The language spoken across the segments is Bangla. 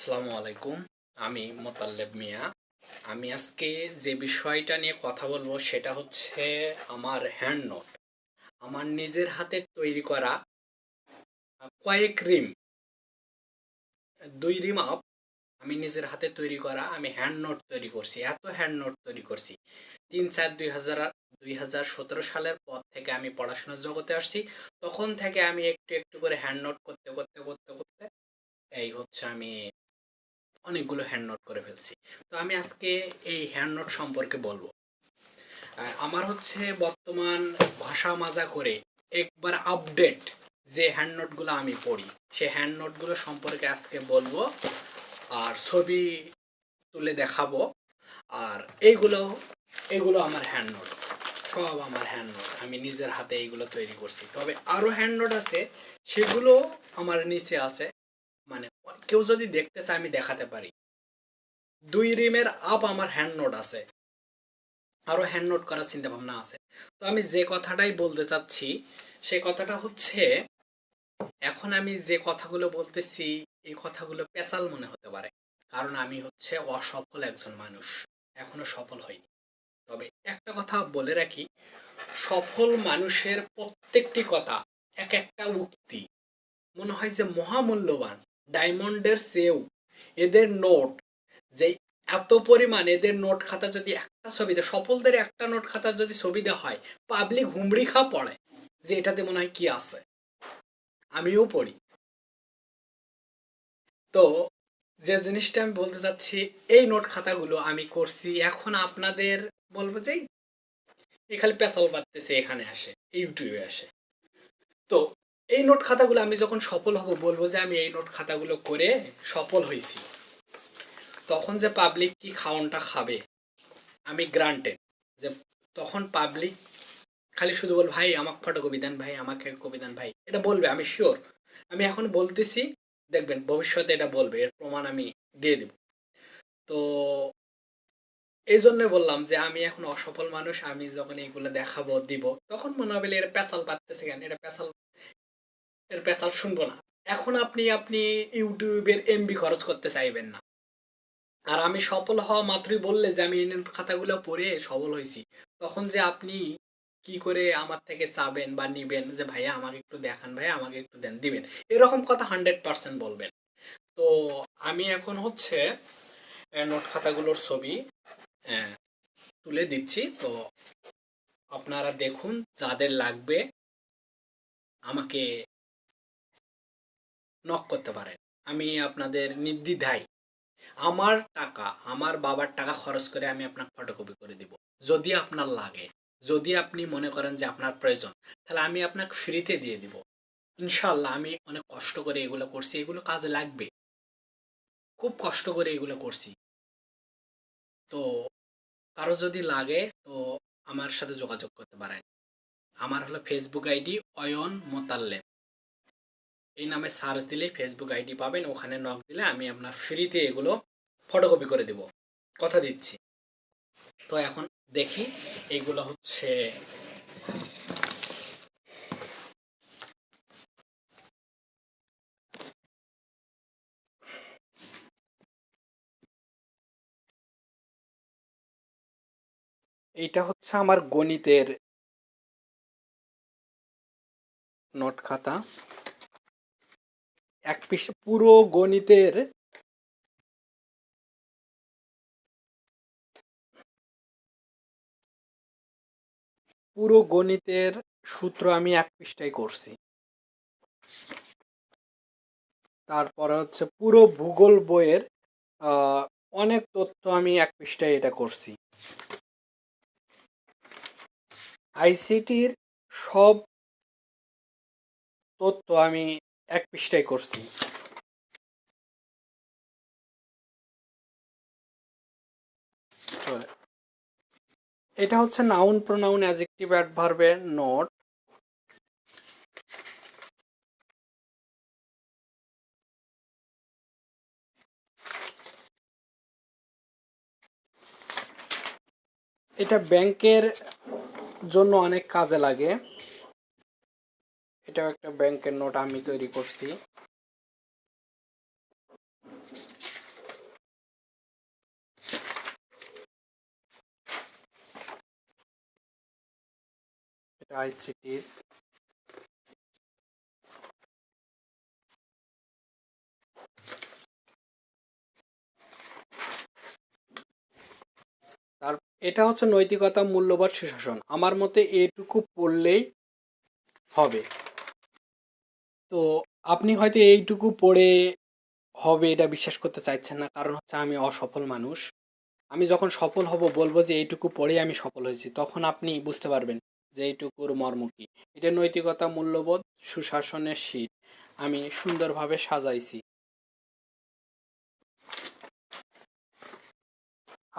আসসালামু আলাইকুম। আমি মোতাল্লেব মিয়া। আমি আজকে যে বিষয়টা নিয়ে কথা বলবো সেটা হচ্ছে আমার হ্যান্ড নোট। আমার নিজের হাতে তৈরি করা কয়েক রিম, 2 রিম আপ আমি নিজের হাতে তৈরি করা আমি হ্যান্ড নোট তৈরি করছি। এত হ্যান্ড নোট তৈরি করছি 3/4/2017 সালের পর থেকে আমি পড়াশোনার জগতে আসছি। তখন থেকে আমি একটু একটু করে হ্যান্ড নোট করতে করতে করতে করতে এই হচ্ছে আমি অনেকগুলো হ্যান্ড নোট করে ফেলছি। তো আমি আজকে এই হ্যান্ড নোট সম্পর্কে বলবো। আমার হচ্ছে বর্তমান ভাষা মাজা করে একবার আপডেট যে হ্যান্ড নোটগুলো আমি পড়ি সেই হ্যান্ড নোটগুলো সম্পর্কে আজকে বলবো, আর ছবি তুলে দেখাবো। আর এইগুলো এগুলো আমার হ্যান্ড নোট, সব আমার হ্যান্ড নোট। আমি নিজের হাতে এইগুলো তৈরি করছি। তবে আরও হ্যান্ড নোট আছে, সেগুলো আমার নিচে আছে। মানে কেউ যদি দেখতে চায় আমি দেখাতে পারি। 2 রিমের আপ আমার হ্যান্ড নোট আছে, আরও হ্যান্ড নোট করার চিন্তা ভাবনা আছে। তো আমি যে কথাটাই বলতে চাচ্ছি সে কথাটা হচ্ছে, এখন আমি যে কথাগুলো বলতেছি এই কথাগুলো পেশাল মনে হতে পারে, কারণ আমি হচ্ছে অসফল একজন মানুষ, এখনো সফল হইনি। তবে একটা কথা বলে রাখি, সফল মানুষের প্রত্যেকটি কথা এক একটা উক্তি মনে হয় যে মহামূল্যবান, ডায়মন্ডের চেয়েও। এদের নোট যে এত পরিমাণ, এদের নোট খাতা যদি একটা ছবিতে, সফলদের একটা নোট খাতা যদি ছবি দেওয়া হয়, পাবলিক হুমড়ি খা পড়ে যে এটাতে মনে হয় কি আছে। আমিও পড়ি। তো যে জিনিসটা আমি বলতে চাচ্ছি, এই নোট খাতাগুলো আমি করছি। এখন আপনাদের বলবো যে এখানে পেশাল পাততেছে, এখানে আসে, ইউটিউবে আসে। তো এই নোট খাতাগুলো আমি যখন সফল হব বলবো যে আমি এই নোট খাতাগুলো করে সফল হয়েছি, তখন যে পাবলিক কি খাওয়ানটা খাবে আমি গ্রান্টেড যে তখন পাবলিক খালি শুধু বল ভাই আমাকে ফটোকপি দেন, ভাই আমাকে কপি দেন, ভাই এটা বলবে, আমি শিওর। আমি এখন বলতেছি, দেখবেন ভবিষ্যতে এটা বলবে, এর প্রমাণ আমি দিয়ে দিব। তো এই জন্য বললাম যে আমি এখন অসফল মানুষ, আমি যখন এইগুলো দেখাবো দিব তখন মনে হবে এর পেশাল পাচ্ছে কেন, এটা পেশাল, এর পেশাল শুনবো না। এখন আপনি আপনি ইউটিউবের এমবি খরচ করতে চাইবেন না। আর আমি সফল হওয়া মাত্রই বললে যে আমি এই খাতাগুলো পড়ে সফল হয়েছি, তখন যে আপনি কি করে আমার থেকে চাবেন বা নিবেন যে ভাইয়া আমাকে একটু দেখান, ভাইয়া আমাকে একটু দেন, দিবেন, এরকম কথা 100% বলবেন। তো আমি এখন হচ্ছে নোট খাতাগুলোর ছবি তুলে দিচ্ছি। তো আপনারা দেখুন, যাদের লাগবে আমাকে নক করতে পারেন। আমি আপনাদের নির্দ্বিধায় আমার টাকা, আমার বাবার টাকা খরচ করে আমি আপনাকে ফটোকপি করে দিব। যদি আপনার লাগে, যদি আপনি মনে করেন যে আপনার প্রয়োজন, তাহলে আমি আপনাকে ফ্রিতে দিয়ে দিব ইনশাল্লাহ। আমি অনেক কষ্ট করে এগুলো করছি, এগুলো কাজে লাগবে, খুব কষ্ট করে এগুলো করছি। তো কারো যদি লাগে তো আমার সাথে যোগাযোগ করতে পারেন। আমার হলো ফেসবুক আইডি অয়ন মোতাল্লেব, এই নামে সার্চ দিলেই ফেসবুক আইডি পাবেন। ওখানে নক দিলে আমি আপনার ফ্রিতে এগুলো ফটোকপি করে দেব, কথা দিচ্ছি। তো এখন দেখি, এইগুলো হচ্ছে এইটা হচ্ছে আমার গণিতের নোট খাতা। এক পৃষ্ঠা পুরো গণিতের, পুরো গণিতের সূত্র আমি এক পৃষ্ঠায় করছি। তারপরে হচ্ছে পুরো ভূগোল বইয়ের অনেক তথ্য আমি এক পৃষ্ঠায় এটা করছি। আইসিটির সব তথ্য আমি এক পৃষ্ঠায় করছি। এটা হচ্ছে নাউন প্রোনাউন অ্যাডজেক্টিভ অ্যাডভার্বের নোট। এটা ব্যাংকের জন্য অনেক কাজে লাগে। এটাও একটা ব্যাংকের নোট আমি তৈরি করছি। এটা আইসিটির। তার এটা হচ্ছে নৈতিকতা, মূল্যবোধ, সুশাসন। আমার মতে এইটুকু পড়লেই হবে। তো আপনি হয়তো এইটুকু পড়ে হবে এটা বিশ্বাস করতে চাইছেন না, কারণ হচ্ছে আমি অসফল মানুষ। আমি যখন সফল হব বলবো যে এইটুকু পড়েই আমি সফল হয়েছি, তখন আপনি বুঝতে পারবেন যে এইটুকুর মর্ম কী। এটা নৈতিকতা, মূল্যবোধ, সুশাসনের শীট আমি সুন্দরভাবে সাজাইছি।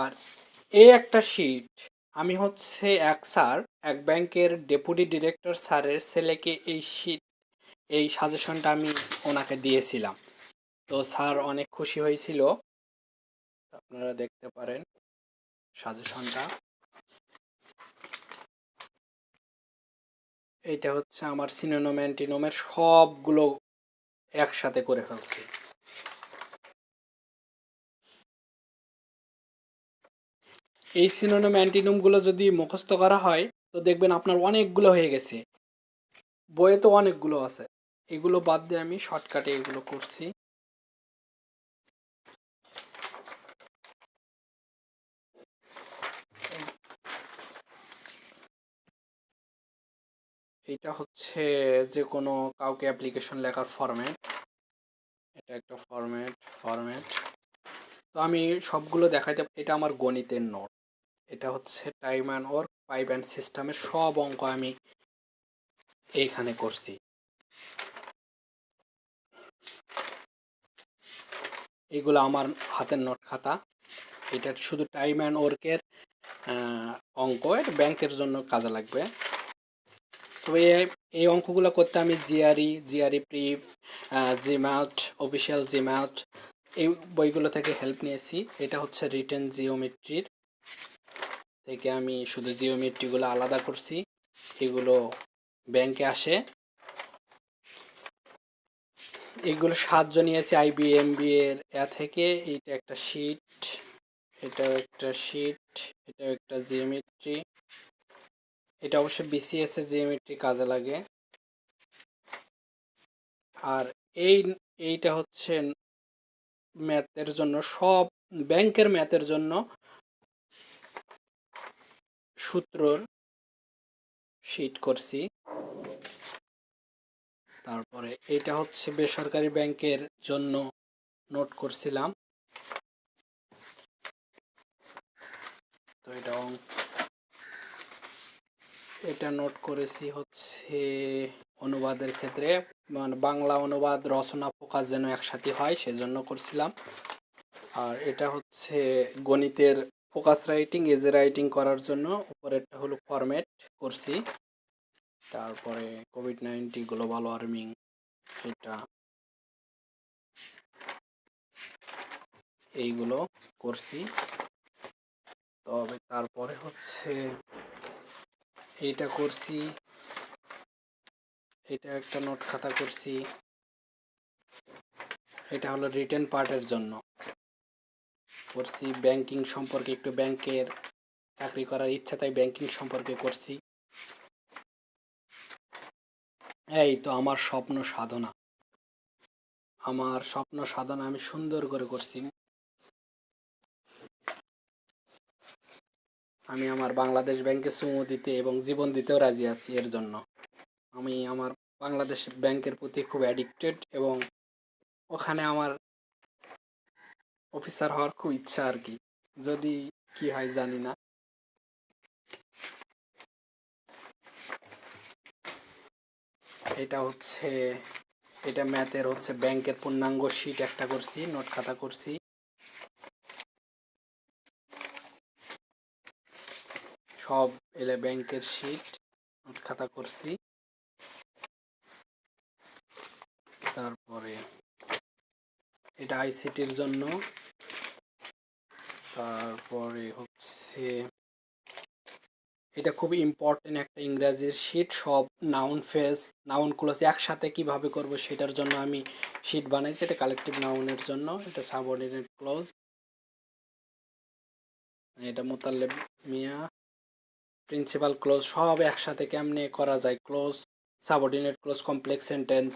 আর এই একটা শীট আমি হচ্ছে এক স্যার, এক ব্যাংকের ডেপুটি ডিরেক্টর স্যারের ছেলেকে এই সাজেশনটা আমি ওনাকে দিয়েছিলাম। তো স্যার অনেক খুশি হয়েছিল। আপনারা দেখতে পারেন সাজেশনটা। এইটা হচ্ছে আমার সিনোনিম অ্যান্টিনোমের সবগুলো একসাথে করে ফেলছি। এই সিনোনিম অ্যান্টিনোমগুলো যদি মুখস্থ করা হয় তো দেখবেন আপনার অনেকগুলো হয়ে গেছে। বইয়ে তো অনেকগুলো আছে, এগুলো বাদ দিয়ে আমি শর্টকাটে এগুলো করছি। এটা হচ্ছে যে কোনো কাউকে অ্যাপ্লিকেশন লেখার ফরম্যাট। এটা একটা ফরম্যাট। তো আমি সবগুলো দেখাইতে, এটা আমার গণিতের নোট। এটা হচ্ছে time and work, pipe and সিস্টেমের সব অঙ্ক আমি এইখানে করছি। এগুলো আমার হাতের নোট খাতা। এটা শুধু টাইম অ্যান্ড ওয়ার্কের অঙ্ক, এটা ব্যাংকের জন্য কাজে লাগবে। তবে এই অঙ্কগুলো করতে আমি জিআরই প্রিফ, জিম্যাট, অফিসিয়াল জিম্যাট, এই বইগুলো থেকে হেল্প নিয়েছি। এটা হচ্ছে রিটেন জিওমেট্রির থেকে আমি শুধু জিওমেট্রিগুলো আলাদা করছি, এগুলো ব্যাংকে আসে। এগুলো সাহায্য নিয়েছি আইবিএমবি এর থেকে। এইটা একটা শিট, এটাও একটা শিট, এটাও একটা জিওমেট্রি। এটা অবশ্য বিসিএস এ জিওমেট্রি কাজে লাগে। আর এইটা হচ্ছে ম্যাথের জন্য, সব ব্যাংকের ম্যাথের জন্য সূত্রর শিট করছি। তারপরে এইটা হচ্ছে বেসরকারি ব্যাংকের জন্য নোট করছিলাম। তো এটা নোট করেছি হচ্ছে অনুবাদের ক্ষেত্রে, মানে বাংলা অনুবাদ রচনা প্রকাশ যেন একসাথে হয় সেজন্য করছিলাম। আর এটা হচ্ছে গণিতের ফোকাস রাইটিং, এজে রাইটিং করার জন্য উপরেরটা হলো ফরম্যাট করছি। তারপরে কোভিড-19, গ্লোবাল ওয়ার্মিং, এটা এইগুলো করছি। তবে তারপরে হচ্ছে এইটা করছি, এটা একটা নোট খাতা করছি। এটা হলো রিটেন পার্টের জন্য করছি। ব্যাংকিং সম্পর্কে, একটু ব্যাংকের চাকরি করার ইচ্ছা তাই ব্যাংকিং সম্পর্কে করছি। এই তো আমার স্বপ্ন সাধনা, আমি সুন্দর করে করছি। আমি আমার বাংলাদেশ ব্যাংকে চুমু দিতে এবং জীবন দিতেও রাজি আছি এর জন্য। আমি আমার বাংলাদেশ ব্যাংকের প্রতি খুব অ্যাডিক্টেড এবং ওখানে আমার অফিসার হওয়ার খুব ইচ্ছা আর কি, যদি কি হয় জানি না। এটা ম্যাথের হচ্ছে ব্যাংকের পূর্ণাঙ্গ শিট একটা করছি, নোট খাতা করছি। সব এলে ব্যাংকের শিট, নোট খাতা করছি। তারপরে এটা আইসিটির জন্য। তারপরে হচ্ছে এটা খুব ইম্পর্টেন্ট একটা ইংরাজির শিট, সব নাউন ফ্রেজ, নাউন ক্লজ একসাথে কিভাবে করব সেটার জন্য আমি শিট বানাইছি। এটা কালেকটিভ নাউনের জন্য, এটা সাবঅর্ডিনেট ক্লজ, এটা মোতাল্লেব মিয়া, প্রিন্সিপাল ক্লোজ সব একসাথে কেমনে করা যায়, close, subordinate clause, complex sentence,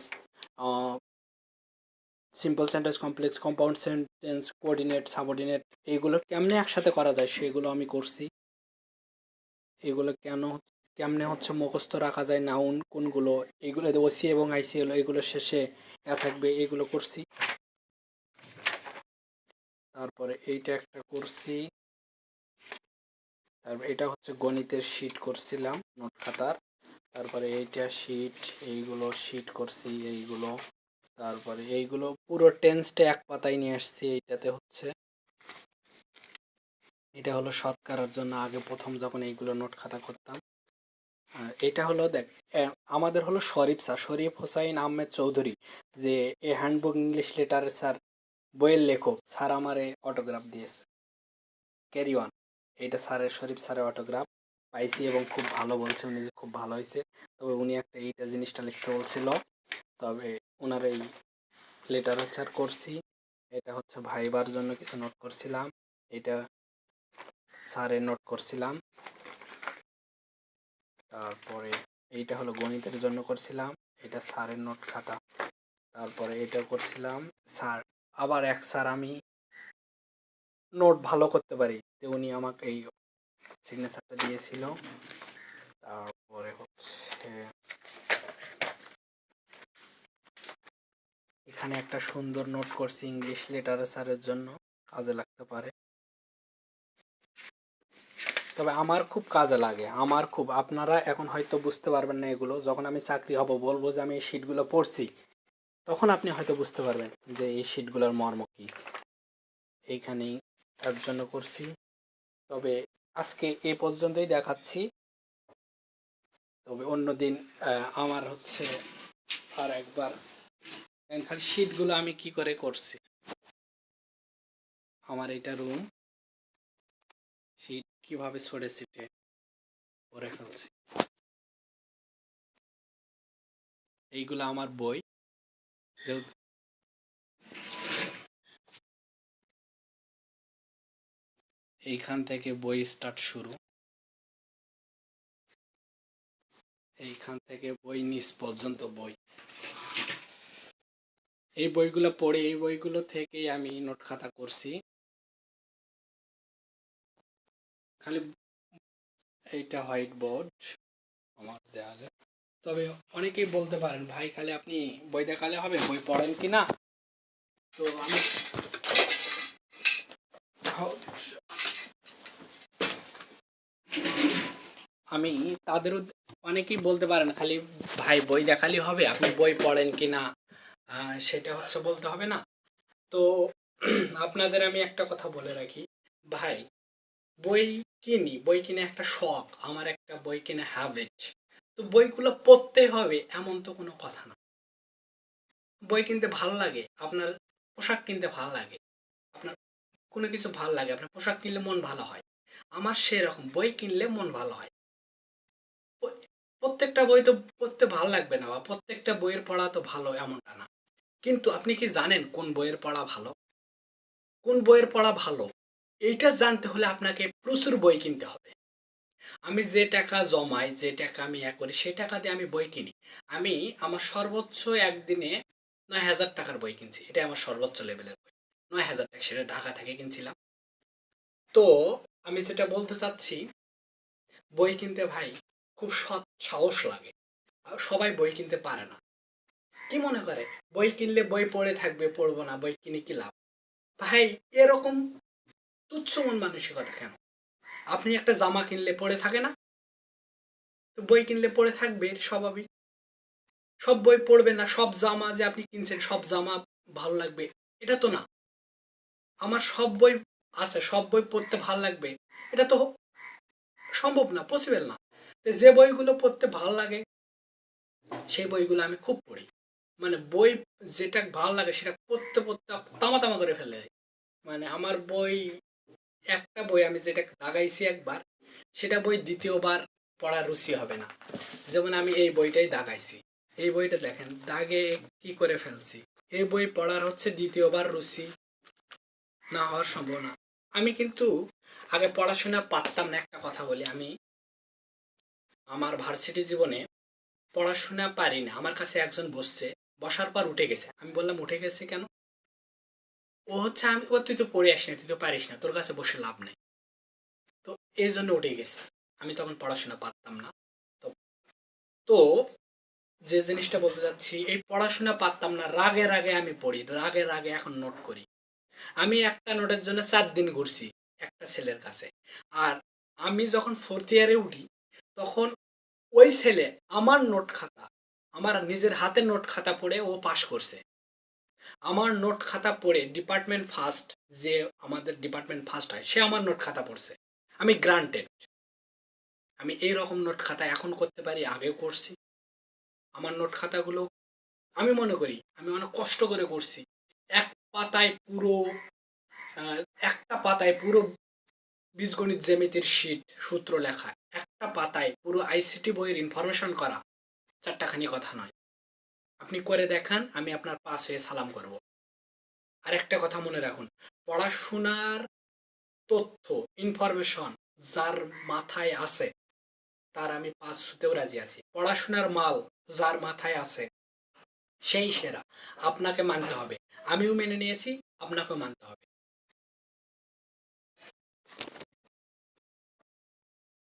simple sentence, complex, compound sentence, coordinate, subordinate, এইগুলো কেমনে একসাথে করা যায় সেগুলো আমি করছি। এগুলো কেমনে হচ্ছে মুখস্থ রাখা যায়, নাউন কোনগুলো, এগুলো ওসি এবং আইসি হলো, এগুলো শেষে থাকবে, এগুলো করছি। তারপরে এইটা একটা করছি। তারপর এটা হচ্ছে গণিতের শীট করছিলাম নোট খাতার। তারপরে এইটা শীট, এইগুলো শীট করছি এইগুলো। তারপরে এইগুলো পুরো টেন্সটা এক পাতায় নিয়ে আসছি। এইটাতে হচ্ছে এটা হলো শর্ট করার জন্য আগে প্রথম যখন এইগুলো নোট খাতা করতাম। আর এটা হলো দেখ, আমাদের হলো শরীফ স্যার, শরীফ হোসাইন আহমেদ চৌধুরী, যে এ হ্যান্ডবুক ইংলিশ লিটারেচার স্যার বইয়ের লেখক, স্যার আমারে অটোগ্রাফ দিয়েছে, ক্যারি ওয়ান। এইটা স্যারের, শরীফ স্যারের অটোগ্রাফ পাইছি এবং খুব ভালো বলছে উনি, যে খুব ভালো হয়েছে। তবে উনি একটা এইটা জিনিসটা লিখতে বলছিল, তবে ওনার এই লিটারেচার করছি। এটা হচ্ছে ভাইবার জন্য কিছু নোট করছিলাম, এটা স্যারের নোট করছিলাম। তারপরে এইটা হলো গণিতের জন্য করছিলাম, এটা স্যারের নোট খাতা। তারপরে এটা করছিলাম স্যার, আবার এক স্যার আমি নোট ভালো করতে পারি, তো উনি আমাকে এই সিগনেচারটা দিয়েছিল। তারপরে হচ্ছে এখানে একটা সুন্দর নোট করছি ইংলিশ লিটারেচারের জন্য, কাজে লাগতে পারে। তবে আমার খুব কাজে লাগে, আমার খুব, আপনারা এখন হয়তো বুঝতে পারবেন না এগুলো, যখন আমি চাকরি হব বলবো যে আমি এই শিটগুলো পড়ছি, তখন আপনি হয়তো বুঝতে পারবেন যে এই শিটগুলোর মর্ম কী। এইখানেই তার জন্য করছি। তবে আজকে এই পর্যন্তই দেখাচ্ছি, তবে অন্য দিন আমার হচ্ছে আর একবার খালি শিটগুলো আমি কি করে করছি। আমার এটা রুম, শিট কিভাবে ছড়ে ছিটে করে ফেলছি। এইগুলো আমার বই, যেহেতু এইখান থেকে বই স্টার্ট শুরু, এইখান থেকে বই নিচ পর্যন্ত বই। এই বইগুলো পড়ে, এই বইগুলো থেকেই আমি নোট খাতা করছি। খালি এইটা হোয়াইট বোর্ড আমার দেয়ালে। তবে অনেকেই বলতে পারেন ভাই খালি আপনি বই দেখালে হবে, বই পড়েন কি না। তো আমি তাদেরও, অনেকেই বলতে পারেন খালি ভাই বই দেখালেই হবে, আপনি বই পড়েন কি না সেটা হচ্ছে বলতে হবে না। তো আপনাদের আমি একটা কথা বলে রাখি, ভাই বই কিনি, বই কিনে একটা শখ, আমার একটা বই কিনে হ্যাবিট। তো বইগুলো পড়তে হবে এমন তো কোনো কথা না। বই কিনতে ভালো লাগে, আপনার পোশাক কিনতে ভালো লাগে, আপনার কোনো কিছু ভালো লাগে, আপনার পোশাক কিনলে মন ভালো হয়। আমার সেরকম বই কিনলে মন ভালো হয়। প্রত্যেকটা বই তো পড়তে ভালো লাগবে না, বা প্রত্যেকটা বইয়ের পড়া তো ভালো এমনটা না। কিন্তু আপনি কি জানেন কোন বইয়ের পড়া ভালো, কোন বইয়ের পড়া ভালো? এইটা জানতে হলে আপনাকে প্রচুর বই কিনতে হবে। আমি যে টাকা জমাই, যে টাকা আমি করি, সেই টাকা দিয়ে আমি বই কিনি। আমি আমার সর্বোচ্চ একদিনে 9,000 টাকার বই কিনছি, এটা আমার সর্বোচ্চ লেভেলের বই। 9,000 টাকা, সেটা ঢাকা থেকে কিনছিলাম। তো আমি যেটা বলতে চাচ্ছি, বই কিনতে ভাই খুব সৎ সাহস লাগে, সবাই বই কিনতে পারে না। কি মনে করে বই কিনলে বই পড়ে থাকবে, পড়বো না, বই কিনে কি লাভ? ভাই এরকম তুচ্ছ মন মানসিকতা কেন? আপনি একটা জামা কিনলে পড়ে থাকে না? তো বই কিনলে পড়ে থাকবে, এটা স্বাভাবিক। সব বই পড়বে না, সব জামা যে আপনি কিনছেন সব জামা ভালো লাগবে এটা তো না। আমার সব বই আছে, সব বই পড়তে ভালো লাগবে এটা তো সম্ভব না, পসিবল না। যে বইগুলো পড়তে ভালো লাগে সেই বইগুলো আমি খুব পড়ি। মানে বই যেটা ভালো লাগে সেটা পড়তে পড়তে তামা তামা করে ফেলে। মানে আমার বই, একটা বই আমি যেটা লাগাইছি একবার, সেটা বই দ্বিতীয়বার পড়ার রুচি হবে না। যেমন আমি এই বইটাই দাগাইছি, এই বইটা দেখেন দাগে কি করে ফেলছি। এই বই পড়ার হচ্ছে দ্বিতীয়বার রুচি না হওয়ার সম্ভাবনা। আমি কিন্তু আগে পড়াশোনা পারতাম না, একটা কথা বলি, আমি আমার ভার্সিটি জীবনে পড়াশোনা পারি না, আমার কাছে একজন বসছে, বসার পর উঠে গেছে। আমি বললাম উঠে গেছে কেন? ও হচ্ছে আমি ও তুই তো পড়ে আসিস না, তুই তো পারিস না, তোর কাছে বসে লাভ নেই। তো এই জন্য উঠে গেছে। আমি তখন পড়াশোনা পারতাম না। তো তো যে জিনিসটা বলতে চাচ্ছি, এই পড়াশোনা পারতাম না, রাগে রাগে আমি পড়ি, রাগে রাগে এখন নোট করি। আমি একটা নোটের জন্য 4 দিন ঘুরছি একটা ছেলের কাছে। আর আমি যখন ফোর্থ ইয়ারে উঠি, তখন ওই ছেলে আমার নোট খাতা, আমার নিজের হাতের নোট খাতা পড়ে ও পাশ করছে। আমার নোট খাতা পড়ে ডিপার্টমেন্ট ফার্স্ট, যে আমাদের ডিপার্টমেন্ট ফার্স্ট হয়, সে আমার নোট খাতা পড়ছে। আমি গ্রান্টেড, আমি এই রকম নোট খাতা এখন করতে পারি, আগেও করছি। আমার নোট খাতাগুলো আমি মনে করি আমি অনেক কষ্ট করে করছি। এক পাতায় পুরো আহ, একটা পাতায় পুরো বীজগণিত জ্যামিতির শীট, সূত্র লেখা। একটা পাতায় পুরো আইসিটি বইয়ের ইনফরমেশন করা, চারটাখানি কথা নয়। আপনি করে দেখান, আমি আপনার পাস হয়ে সালাম করব। আর একটা কথা মনে রাখুন, পড়াশোনার তথ্য, ইনফরমেশন যার মাথায় আছে, তার আমি পাস হতেও রাজি আছি। পড়াশোনার মাল যার মাথায় আছে, সেই সেরা। আপনাকে মানতে হবে, আমিও মেনে নিয়েছি, আপনাকেও মানতে হবে।